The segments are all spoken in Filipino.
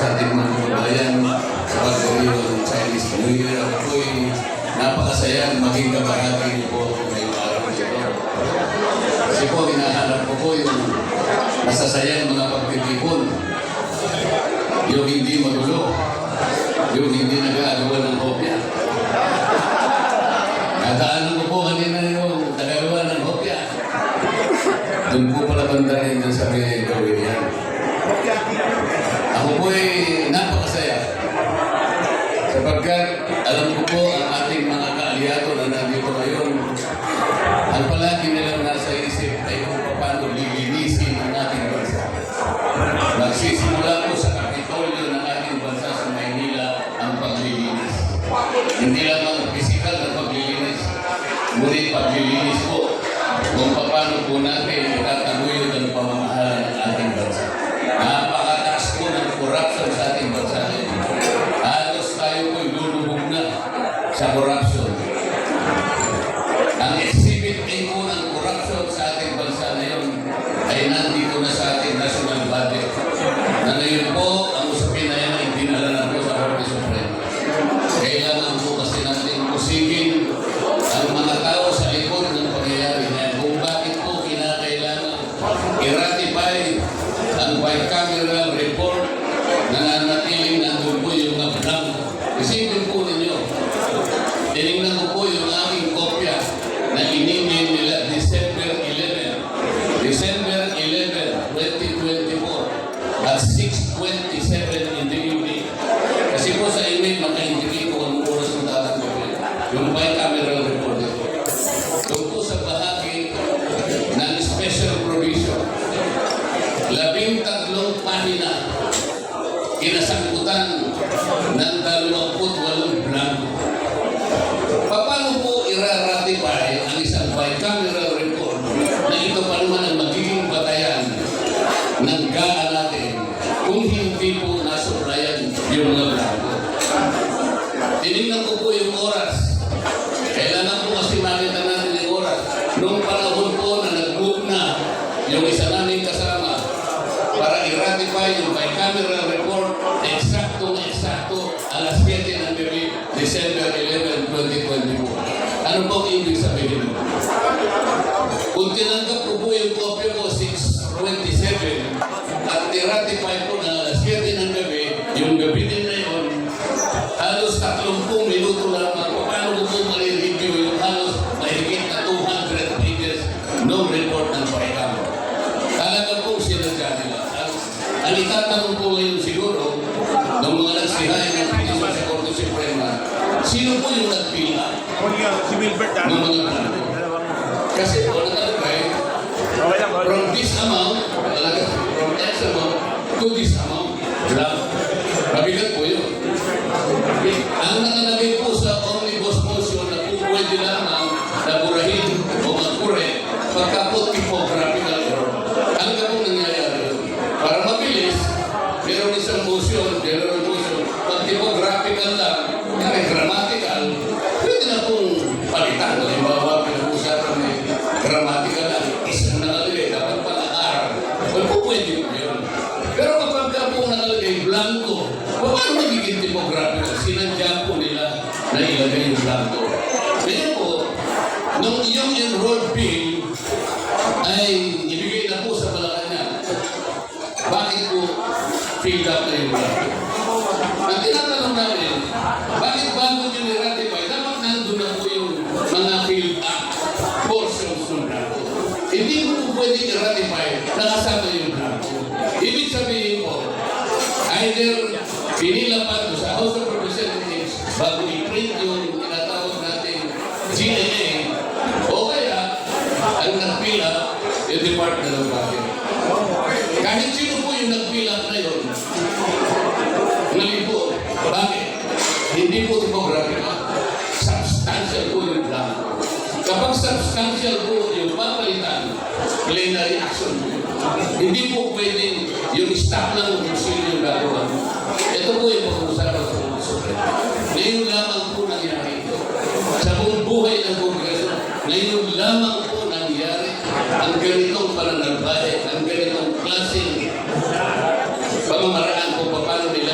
sa ating mga kababayan sa pagdiriw ng Chinese New Year. Ako'y napakasaya na maging kabahagi niyo po ngayong araw nito. Kasi po, hinahanap ko po yung masasayang mga pagtitipon. Yung hindi magulo. Yung hindi nag-aagawa ng hopya. Nadaanan ko po kanina yung nag-aagawa ng hopya. Doon po pala banda rin yung sabi ng gawin yan. Ako po ay napakasaya. Sapagkat alam ko po ang ating mga kaalyado na nandito ngayon, ang palagi nilang nasa isip ay kung paano lilinisin ang ating bansa. Magsisimula po sa Kapitolyo ng ating bansa sa Maynila ang paglilinis. Hindi lamang physical na paglilinis, ngunit paglilinis po kung paano po natin itataguyod ang pamamahala ng ating bansa. Napakataas po ng corruption sa ating bansa. Halos tayo po'y lulubog na sa corruption. Ang exhibit A po ng corruption sa ating bansa ngayon ay nandito na sa ating national budget. Na ngayon po, ang usapin na yan ay dinala na po sa Korte Suprema. Kailangan po kasi natin pusigin ang mga tao sa likod ng pangyayari na yan. Kung bakit po kinakailangan i-ratify ang bicameral report na nanatiling nandun po yung mga blanco. Isipin po ninyo, tinignan ko po yung aming kopya na in-email nila December 11, 2024 at 6:27 in the evening. Kasi po sa email, maka-indicate ko ang oras ng dating kopya. Yung bicameral report ito. Doon po sa bahagi ng special provision, 13 pahina kinasangkutan ng 28 blanco. Paano po i-ratify ang isang bicameral report na ito pa naman ang magiging batayan ng GAA natin kung hindi po nasubrayan yung mga blanco? Tinignan ko po yung oras. Kailangan po kasi makita natin yung oras. Noong panahon po na nag-book na yung isa naming kasama para i-ratify yung bicameral report, eksakto alas 7 ng gabi, December 11, 2024. Ano po ang ibig sabihin mo? Kung tinanggap ko po yung kopya ko 6:27 at i-ratify po na alas 7 ng gabi, yung gabi din na yun, halos 30 minuto lamang. Paano ko po mali-review yung halos mahigit na 200 pages no report ng bicameral? Talaga po sinadya nila. Ang itatanong po ngayon siguro, ng mga nagsihay ng petisyon sa Korte Suprema, sino po yung nagpila Si Wilbert ng mga blanco? Kasi po, nakalagay, from this amount, from X amount to this amount, blanco. Mabigat po yun. Ang nakalagay po sa omnibus motion na po pwede lamang naburahin o mag-correct pagka po typographical error. Ano ka pong nangyayari yun? Para mabilis, meron isang motion, general motion, pag typographical lang, kaya grammatical, pwede na pong palitan. Halimbawa, pinag-usapan may grammatical lang, isang nakalagay, dapat pala R. Well, po pwede po yun. Pero kapag ka pong nakalagay blanco, paano nagiging typographical? Sinadya po nila na ilagay yung blanco. Kaya po, nung yung enrolled bill ay ibigay na po sa Malacanang, bakit po filled up na yung blanco? Ang tinatanong namin, bakit bago nyo ni-ratify, dapat nandun na po yung mga filled up portions ng blanco. Hindi mo po pwede i-ratify, nakasama yung blanco. Ibig sabihin po, either pinilapan ko sa House of Representatives bago i-print yung tinatawag natin GNA, o kaya ang nagpila yung Department of Budget. Kahit sino po yung nagpila na yun, ngayon po, bakit? Hindi po typographical. Substantial po yung blanco. Kapag substantial po yung papalitan, plenary action po yun. Hindi po pwedeng yung staff ng konsilyo yung gagawa. Ito po yung pag-uusapan sa Korte Suprema. Ngayon lamang po nangyari ito. Sa buong buhay ng kongreso, ngayon lamang po nangyari ang ganitong pananalbahe, ang ganitong klaseng pamamaraan kung paano nila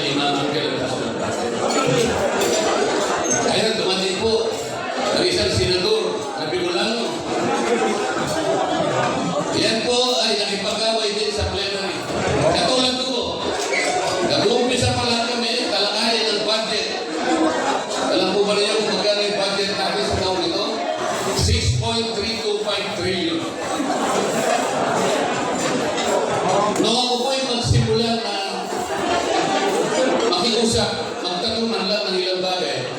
mag-usap, magtanong man lang ng ilang bagay,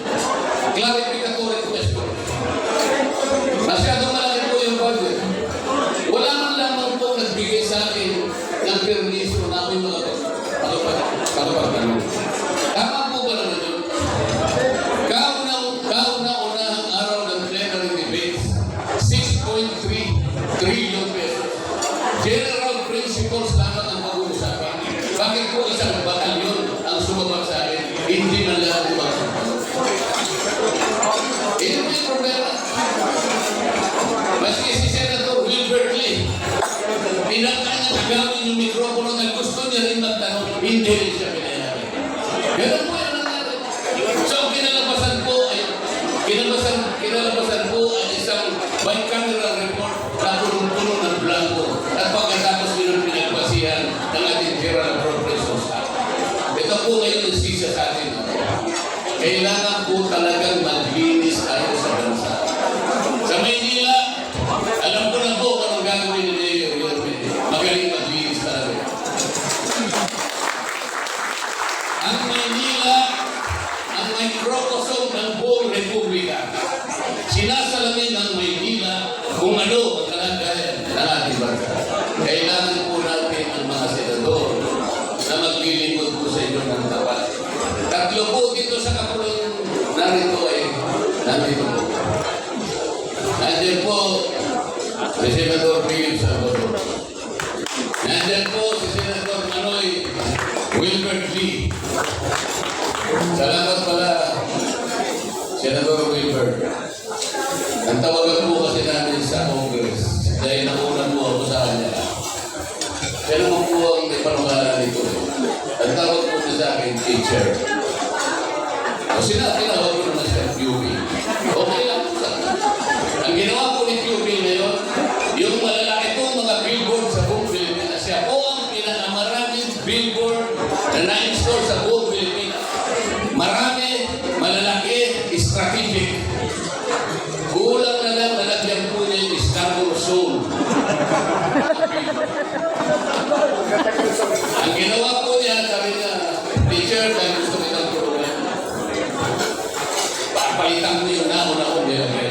clarificatory question. Masyadong malaki po yung budget. Wala man lamang po nagbigay sa akin ng permiso na ako'y makapagtanong. Tama po ba naman yun? Kauna-unahang araw ng plenary debates, 6.3 trillion pesos. General principles lamang ang pag-uusapan. Bakit po isang batalyon ang sumabak sa akin? Hindi man lang umasapan. Ito po yung problema. Maski si Senator Wilbert Lee, pinagkaan niya gagawin yung mikropono na gusto niya rin magtanong, hindi rin siya pinayari. Ganun po yung nangyari. So, kinalabasan po ay isang bicameral report na punong-puno ng blanco. At pagkatapos yun ang pinagbasihan ng ating General Appropriations Act. Ito po ngayon ang sisa sa atin. Kailangan po talagang maglinis tayo sa bansa. Sa Maynila, alam ko na po anong gagawin ni Mayor Yorme. Magaling maglinis talaga. Ang Maynila, ang microcosm ng buong Republika. Sinasalamin ng Maynila kung ano ang kalagayan ng ating bansa. Kailangan po natin ang mga senador na maglilingkod po sa inyo ng tapat. Tatlo po dito sa kapulong narito ay nandito po. Nandiyan po si Senator Philip Salvador. Nandiyan po si Senator Manoy Wilbert Lee. Salamat pala, Senator Wilbert. Ang tawagan po kasi namin sa Congress dahil nakunan po ako sa kanya. Siya naman po ang ipanungala nito. Ang tawag po niya sa akin, teacher. O tinawag ko naman siya, QB. Okay lang po sa akin. Ang ginawa po ni QB ngayon, yung malalaki pong mga billboard sa buong Pilipinas. Siya po ang pinakamaraming billboard na na-install sa buong Pilipinas. Marami, malalaki, strategic. Kulang na lang, nalagyan po niya yung Scarborough Soul. Ang ginawa po niya, sabi niya, teacher, dahil gusto kitang tulungan. Papalitan mo yung nauna ko nilagay.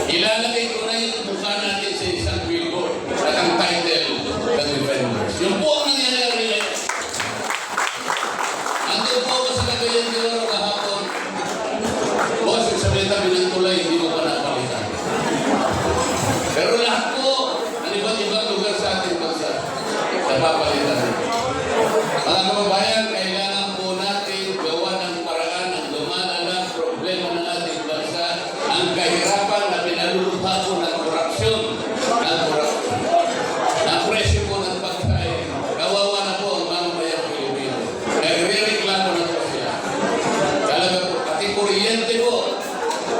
Ilalagay ko na yung mukha natin sa isang billboard at ang title, The Defenders. Yung po ang nangyayari. Andun po ako sa kagayan nila kahapon. Boss, yung sabi tabi ng tulay, hindi mo pa napalitan. Pero lahat po, ang iba't-ibang lugar sa ating bansa, napapalitan. Mga kababayan, kailangan po natin gawa ng paraan ang lumalalang problema ng ating bansa, ang kahirapan na pinalulubha po ng korupsyon. Ang presyo po ng pagkain. Kawawa na po ang mamamayan Pilipino. Nagre-reklamo na po siya. Talaga po, pati kuryente po.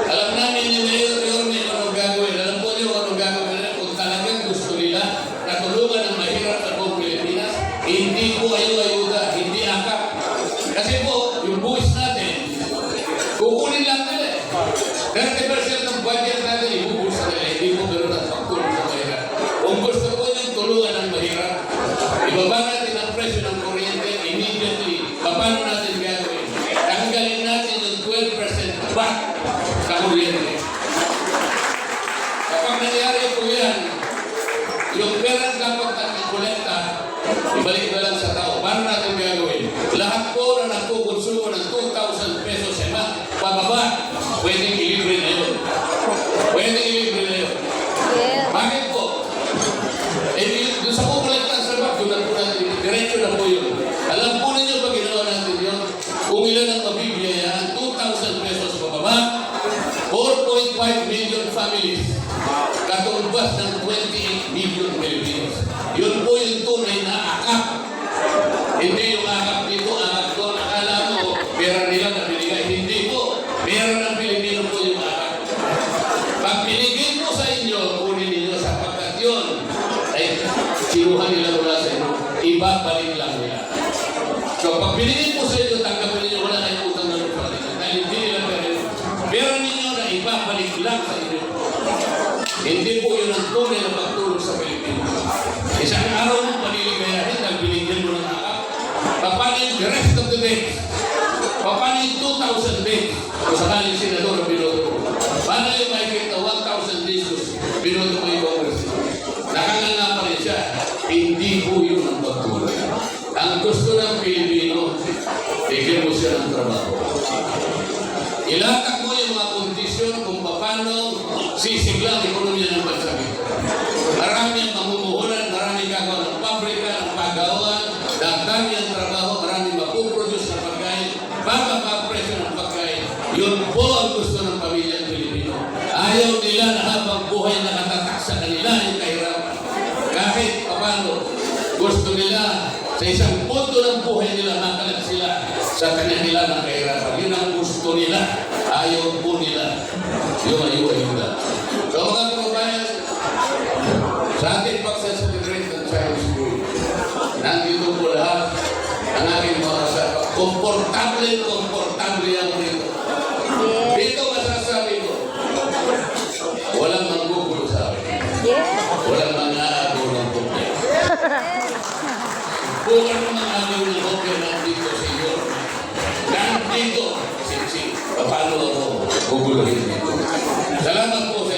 Alam namin ni Mayor Yorme anong gagawin. Alam po niyo anong gagawin nila kung talagang gusto nila na tulungan ang mahirap sa buong Pilipinas. Hindi po ayuda, hindi akap. Kasi po, yung buwis natin, kukunin lang nila. 30% ng budget natin, ibubuhos na nila. Hindi po ganoon ang pagtulong sa mahirap. Kung gusto po niyong tulungan ang mahirap, ibaba natin ang presyo ng kuryente immediately. Paano natin gagawin? Tanggalin natin yung 12% back sa kuryente. Kapag nangyari po yan, yung pera dapat natin kolekta, ibalik na lang sa tao. Paano natin gagawin? Lahat po na nagkukonsumo ng 2,000 pesos a month, pababa, pwedeng ilibre na yun. Pwedeng ilibre na yun. Bakit po? Doon sa kukolekta sa bag, doon na po natin, diretso na po yun. Alam po ninyo ba ginawa natin yun? Kung ilan ang mabibiyayaan, 2,000 pesos pababa, 4.5 million families, katumbas ng 28 million Filipinos. Yun po yung tunay na akap. Hindi yung akap dito, akap doon. Akala mo, pera nila na binigay. Hindi po. Pera ng Pilipino po yung akap. Pag binigay po sa inyo, kunin ninyo sapagkat yun ay sinuha nila mula sa inyo. Iba, balik lang nila. So, pag binigay po sa inyo, tanggapin ninyo, wala kayong utang na lupa. Dahil hindi nila pera ninyo na iba, balik lang sa inyo. Hindi po yun ang tunay na pagtulong sa Pilipinas. Isang araw mo paniligayahin dahil binigyan mo ng akap. Paano yung the rest of the day? Paano yung 2,000 days? Kung sakaling senador ang binoto mo. Paano yung makikita 1,000 days kung binoto mo yung Congress? Nakanganga pa rin siya. Hindi po yun ang pagtulong. Ang gusto ng Pilipino, bigyan mo siya ng trabaho. Ilatak mo yung mga kondisyon kung paano sisigla ang ekonomiya ng bansa. Marami ang mamumuhunan, marami gagawa ng pabrika, ng paggawa, dagdami ang trabaho, marami mapuproduce na pagkain, pagpapapresyo ng pagkain. Yun po ang gusto ng pamilyang Pilipino. Ayaw nila na habang buhay nakatatak sa kanila yung kahirapan. Kahit paano, gusto nila sa isang punto ng buhay nila makalat sila sa kanila ng kahirapan. Yun ang gusto nila. Ayaw po nila. Yung ayuda. So mga kababayan, sa ating pagsa-celebrate ng Chinese School, nandito po lahat ang aking mga kasama. Komportable ako dito. Dito masasabi ko, walang manggugulo sa akin. Walang mga agaw ng problema. Bukan mga agaw ng problema nandito sa iyo. Nandito, paano ako guguluhin dito. Salamat po